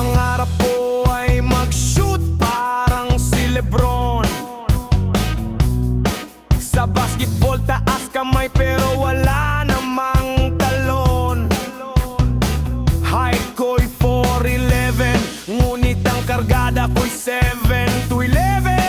Pangarap ko ay mag-shoot parang si Lebron. Sa basketball taas kamay pero wala namang talon. Height ko'y 4'11", ngunit ang kargada ko'y 7 to 11.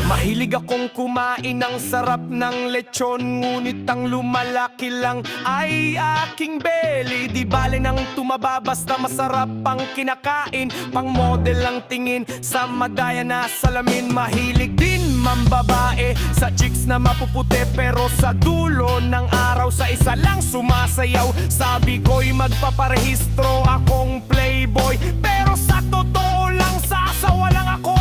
Mahilig akong kumain ng sarap ng lechon, ngunit ang lumalaki lang ay aking belly. Di bale nang tumaba basta masarap ang kinakain. Pang model ang tingin sa madaya na salamin. Mahilig din mambabae sa chicks na mapuputi, pero sa dulo ng araw sa isa lang sumasayaw. Sabi ko'y magpaparehistro akong playboy, pero sa totoo lang sasawa lang ako.